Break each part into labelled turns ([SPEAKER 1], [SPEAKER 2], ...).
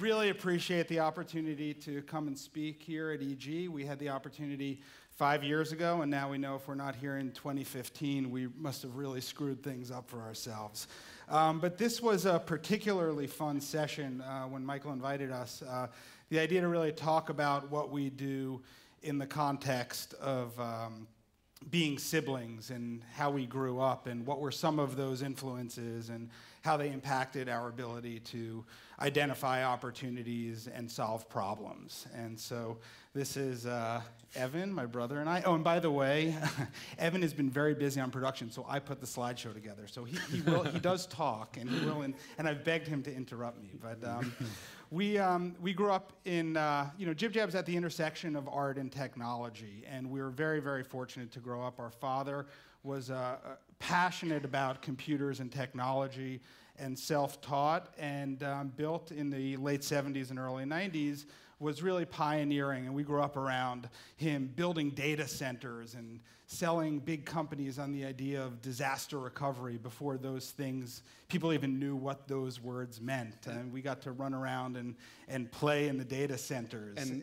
[SPEAKER 1] really appreciate the opportunity to come and speak here at EG. We had the opportunity 5 years ago, and now we know if we're not here in 2015, we must have really screwed things up for ourselves. But this was a particularly fun session when Michael invited us. The idea to really talk about what we do in the context of being siblings and how we grew up and what were some of those influences and how they impacted our ability to identify opportunities and solve problems. And so this is Evan, my brother, and I. Oh, and by the way, Evan has been very busy on production, so I put the slideshow together. So he does talk, and he will, and I've begged him to interrupt me. But we grew up in, JibJab's at the intersection of art and technology, and we were very, very fortunate to grow up. Our father was passionate about computers and technology and self-taught, and built in the late 70s and early 90s, was really pioneering, and we grew up around him building data centers and selling big companies on the idea of disaster recovery before those things, people even knew what those words meant. And we got to run around and play in the data centers.
[SPEAKER 2] And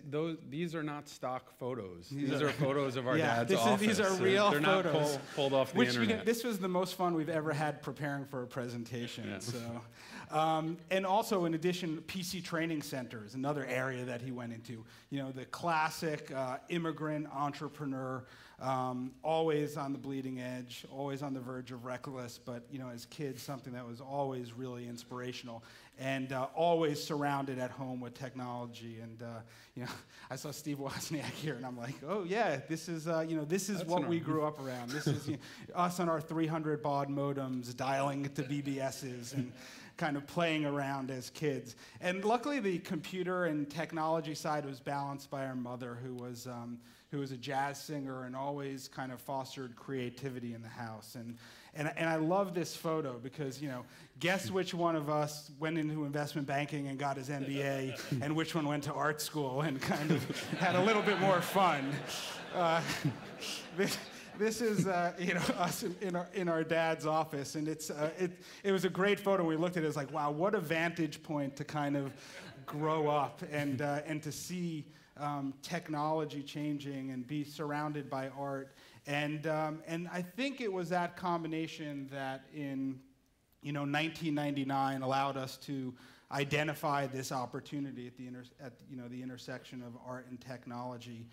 [SPEAKER 2] these are not stock photos. These are photos of our dad's office.
[SPEAKER 1] These are real photos.
[SPEAKER 2] They're not pulled off the internet.
[SPEAKER 1] This was the most fun we've ever had preparing for a presentation. Yeah. So, and also, in addition, PC training centers, another area that he went into. You know, the classic immigrant entrepreneur, always on the bleeding edge, always on the verge of reckless, but as kids, something that was always really inspirational, and always surrounded at home with technology. And I saw Steve Wozniak here, and I'm like, oh yeah, this is what we grew up around. This is us on our 300 baud modems, dialing to BBSs, and kind of playing around as kids. And luckily, the computer and technology side was balanced by our mother, who was a jazz singer and always kind of fostered creativity in the house. And I love this photo because, guess which one of us went into investment banking and got his MBA, and which one went to art school and kind of had a little bit more fun. This is us in our dad's office, and it was a great photo. We looked at it, it was like, wow, what a vantage point to kind of grow up and to see technology changing and be surrounded by art. And I think it was that combination that in 1999 allowed us to identify this opportunity at the intersection of art and technology,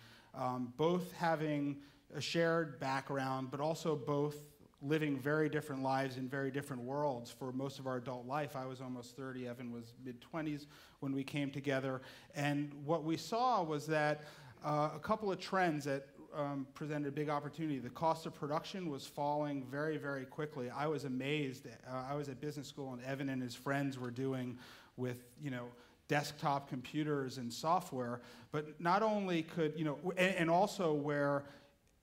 [SPEAKER 1] both having a shared background, but also both living very different lives in very different worlds for most of our adult life. I was almost 30, Evan was mid-20s when we came together. And what we saw was that a couple of trends that presented a big opportunity. The cost of production was falling very, very quickly. I was amazed. I was at business school, and Evan and his friends were doing with, desktop computers and software, but not only could, and also where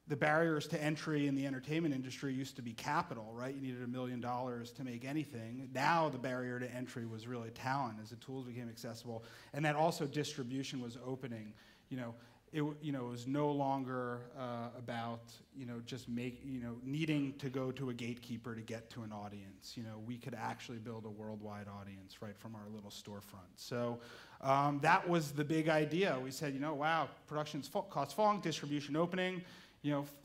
[SPEAKER 1] the barriers to entry in the entertainment industry used to be capital, right? You needed $1 million to make anything. Now the barrier to entry was really talent as the tools became accessible. And that also distribution was opening. It was no longer about just needing to go to a gatekeeper to get to an audience. We could actually build a worldwide audience right from our little storefront. So that was the big idea. We said, wow, production's cost falling, distribution opening.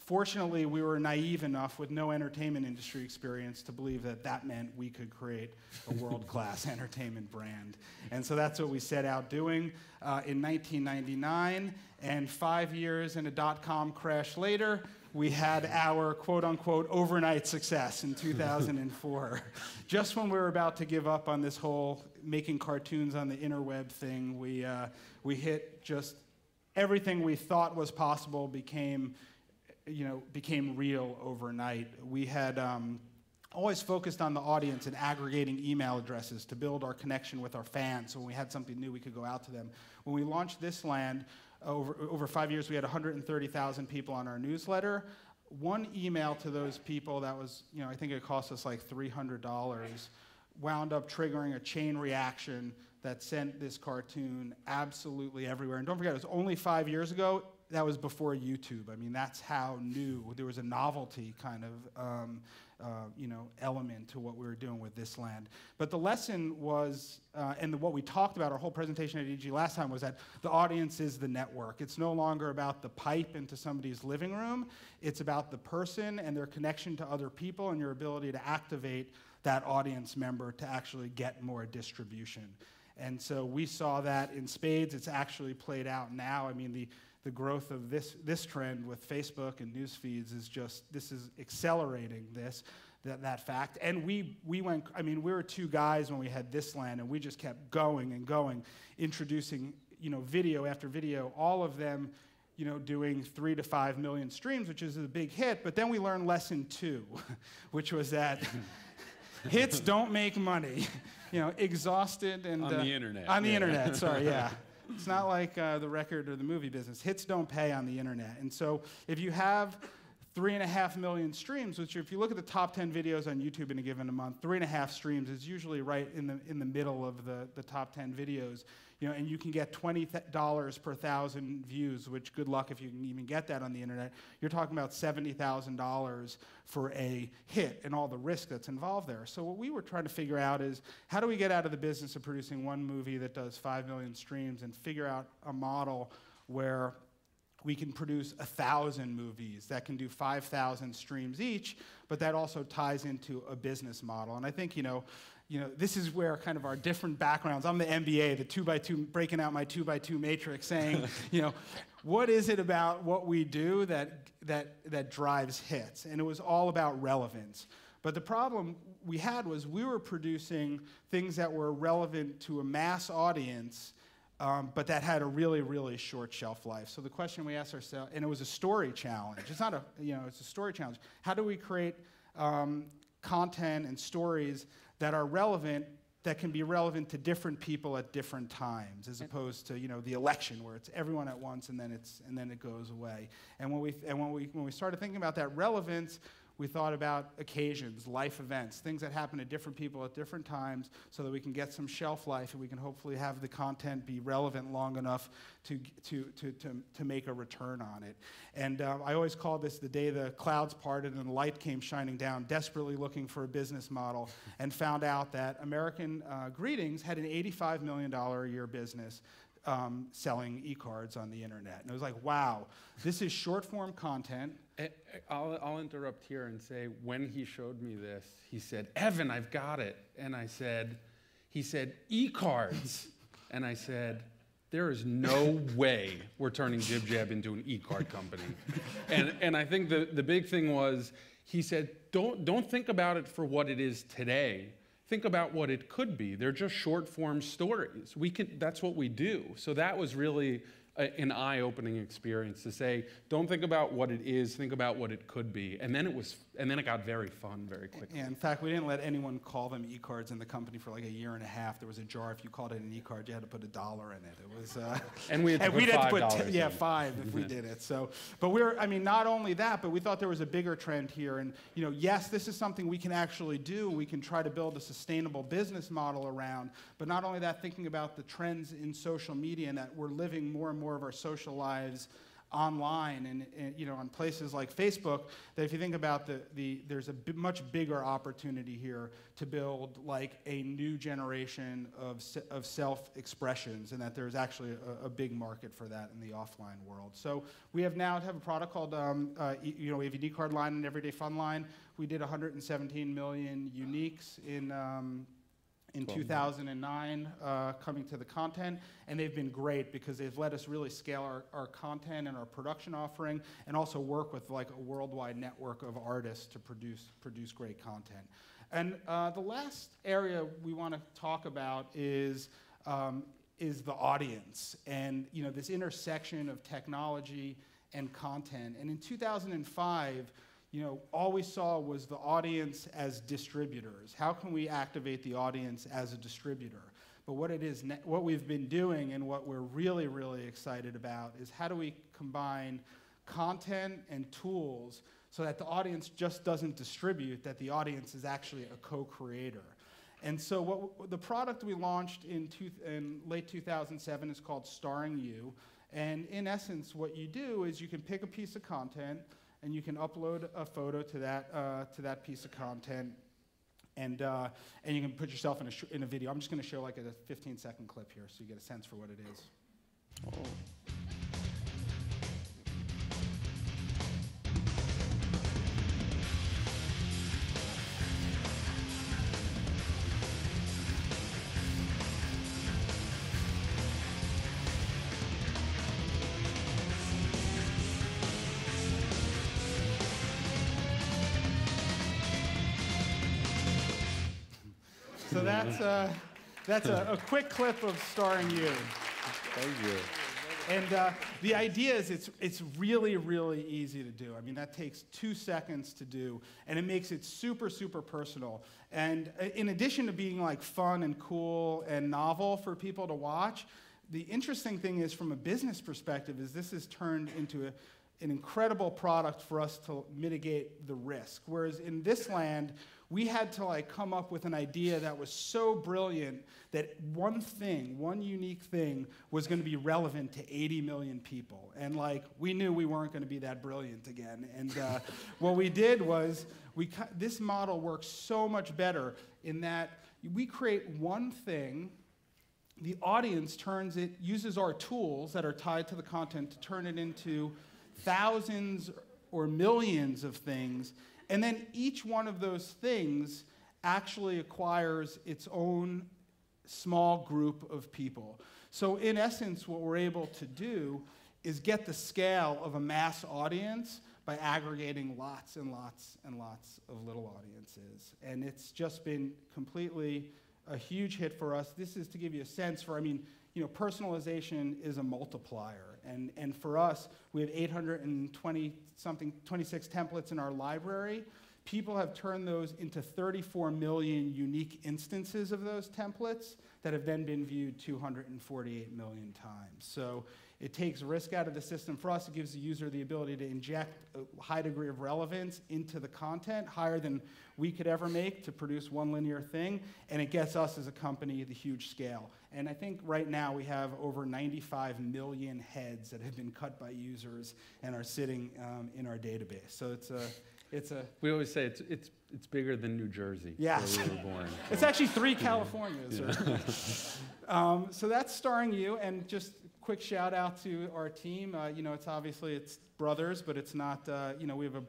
[SPEAKER 1] Fortunately, we were naive enough with no entertainment industry experience to believe that that meant we could create a world-class entertainment brand. And so that's what we set out doing in 1999. And 5 years and a dot-com crash later, we had our quote-unquote overnight success in 2004. Just when we were about to give up on this whole making cartoons on the interweb thing, we hit just everything we thought was possible became real overnight. We had always focused on the audience and aggregating email addresses to build our connection with our fans. So when we had something new, we could go out to them. When we launched This Land, over 5 years, we had 130,000 people on our newsletter. One email to those people that was, I think it cost us like $300, wound up triggering a chain reaction that sent this cartoon absolutely everywhere. And don't forget, it was only 5 years ago. That was before YouTube. I mean, that's how new. There was a novelty kind of element to what we were doing with This Land. But the lesson was, what we talked about, our whole presentation at EG last time, was that the audience is the network. It's no longer about the pipe into somebody's living room. It's about the person and their connection to other people and your ability to activate that audience member to actually get more distribution. And so we saw that in spades. It's actually played out now. I mean, the growth of this trend with Facebook and news feeds this is accelerating that fact. And we were two guys when we had This Land, and we just kept going and going, introducing, video after video, all of them, doing 3 to 5 million streams, which is a big hit. But then we learned lesson 2, which was that hits don't make money. Exhausted and
[SPEAKER 2] on the internet.
[SPEAKER 1] On the internet, sorry, yeah. It's not like the record or the movie business. Hits don't pay on the internet. And so if you have 3.5 million streams, which if you look at the top 10 videos on YouTube in a given month, 3.5 streams is usually right in the middle of the top 10 videos. And you can get $20 per 1,000 views, which good luck if you can even get that on the internet. You're talking about $70,000 for a hit and all the risk that's involved there. So what we were trying to figure out is, how do we get out of the business of producing one movie that does 5 million streams and figure out a model where we can produce 1,000 movies that can do 5,000 streams each, but that also ties into a business model. And I think, this is where kind of our different backgrounds. I'm the MBA, the 2x2, breaking out my 2x2 matrix, saying, what is it about what we do that drives hits? And it was all about relevance. But the problem we had was we were producing things that were relevant to a mass audience, but that had a really, really short shelf life. So the question we asked ourselves, and it was a story challenge. It's not it's a story challenge. How do we create content and stories that are relevant, that can be relevant to different people at different times, as opposed to the election, where it's everyone at once and then it goes away. And when we started thinking about that relevance, we thought about occasions, life events, things that happen to different people at different times, so that we can get some shelf life and we can hopefully have the content be relevant long enough to make a return on it. And I always call this the day the clouds parted and the light came shining down, desperately looking for a business model, and found out that American Greetings had an $85 million a year business selling e-cards on the internet. And it was like, wow, this is short-form content.
[SPEAKER 2] I'll interrupt here and say, when he showed me this, he said, "Evan, I've got it." And he said, "E-cards." And I said, there is no way we're turning JibJab into an e-card company. And I think the big thing was, he said, don't think about it for what it is today. Think about what it could be. They're just short-form stories. That's what we do. So that was really an eye-opening experience, to say, don't think about what it is, think about what it could be. And then it got very fun very quickly.
[SPEAKER 1] Yeah, in fact, we didn't let anyone call them e-cards in the company for like a year and a half. There was a jar. If you called it an e-card, you had to put $1 in it. It was
[SPEAKER 2] and we had to put $5
[SPEAKER 1] $5 if we did it. So, but not only that, but we thought there was a bigger trend here. And yes, this is something we can actually do. We can try to build a sustainable business model around. But not only that, thinking about the trends in social media, and that we're living more and more of our social lives online and on places like Facebook, that if you think about there's a much bigger opportunity here to build like a new generation of self-expressions, and that there's actually a big market for that in the offline world. So we have a product called we have a D-card line and Everyday Fun line. We did 117 million uniques in 2009 coming to the content, and they've been great because they've let us really scale our content and our production offering, and also work with like a worldwide network of artists to produce great content. And the last area we want to talk about is the audience, and this intersection of technology and content. And in 2005, all we saw was the audience as distributors. How can we activate the audience as a distributor? But what we've been doing, and what we're really, really excited about, is how do we combine content and tools so that the audience just doesn't distribute, that the audience is actually a co-creator. And so the product we launched in late 2007 is called Starring You. And in essence, what you do is you can pick a piece of content, and you can upload a photo to that piece of content, and you can put yourself in a video. I'm just going to show like a 15-second clip here, so you get a sense for what it is.
[SPEAKER 2] Oh.
[SPEAKER 1] So that's a quick clip of Starring You.
[SPEAKER 2] Thank you.
[SPEAKER 1] And the idea is it's really, really easy to do. I mean, that takes 2 seconds to do, and it makes it super, super personal. And in addition to being like fun and cool and novel for people to watch, the interesting thing is from a business perspective is this has turned into an incredible product for us to mitigate the risk. Whereas in this land, we had to like come up with an idea that was so brilliant that one unique thing was going to be relevant to 80 million people. And like, we knew we weren't going to be that brilliant again. And what we did was, this model works so much better in that we create one thing, the audience uses our tools that are tied to the content to turn it into thousands or millions of things, and then each one of those things actually acquires its own small group of people. So in essence, what we're able to do is get the scale of a mass audience by aggregating lots and lots and lots of little audiences. And it's just been completely a huge hit for us. This is to give you a sense for, I mean, you know, personalization is a multiplier. And for us, we have 26 templates in our library. People have turned those into 34 million unique instances of those templates that have then been viewed 248 million times. So it takes risk out of the system. For us, it gives the user the ability to inject a high degree of relevance into the content, higher than we could ever make to produce one linear thing, and it gets us as a company the huge scale. And I think right now we have over 95 million heads that have been cut by users and are sitting in our database. So it's a
[SPEAKER 2] We always say it's bigger than New Jersey,
[SPEAKER 1] yes.
[SPEAKER 2] where we were born.
[SPEAKER 1] It's actually 3 Californias.
[SPEAKER 2] Yeah.
[SPEAKER 1] So that's Starring You, and just quick shout out to our team. You know, it's brothers, but it's not. You know, we have a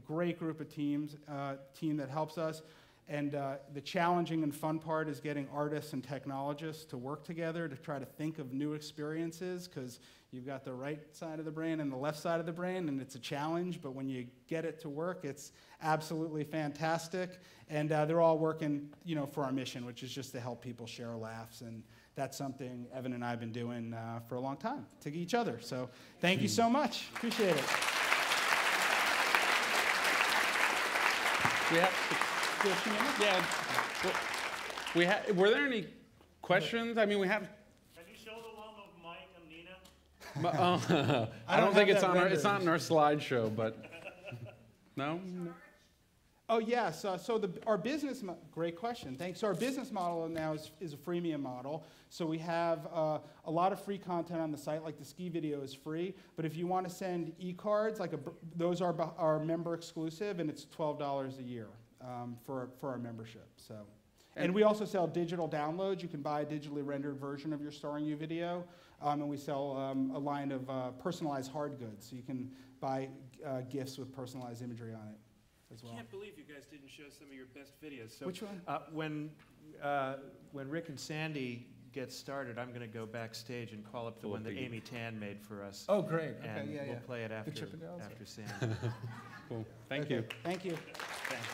[SPEAKER 1] great group of team that helps us. And the challenging and fun part is getting artists and technologists to work together to try to think of new experiences, because you've got the right side of the brain and the left side of the brain, and it's a challenge, but when you get it to work, it's absolutely fantastic. And they're all working, you know, for our mission, which is just to help people share laughs. And that's something Evan and I have been doing for a long time, to each other. So thank you so much. Appreciate it.
[SPEAKER 2] Yeah. Were there any questions? I mean, we have.
[SPEAKER 3] Can you show the one of Mike and Nina?
[SPEAKER 2] I don't think it's on. It's not in our slideshow, but no.
[SPEAKER 1] Oh yes. Our business. Great question. Thanks. So our business model now is a freemium model. So we have a lot of free content on the site, like the ski video is free. But if you want to send e-cards, those are member exclusive, and it's $12 a year for our membership. So, and we also sell digital downloads. You can buy a digitally rendered version of your Starring You video, and we sell a line of personalized hard goods. So you can buy gifts with personalized imagery on it as well.
[SPEAKER 3] I can't believe you guys didn't show some of your best videos. So,
[SPEAKER 1] which one?
[SPEAKER 4] When Rick and Sandy get started, I'm going to go backstage and call up the one that Amy Tan made for us.
[SPEAKER 1] Oh, great. Okay,
[SPEAKER 4] And
[SPEAKER 1] yeah,
[SPEAKER 4] we'll play it after
[SPEAKER 1] Chippendales?
[SPEAKER 4] Sandy.
[SPEAKER 2] Cool. Thank you.
[SPEAKER 1] Thank you.
[SPEAKER 4] Thanks.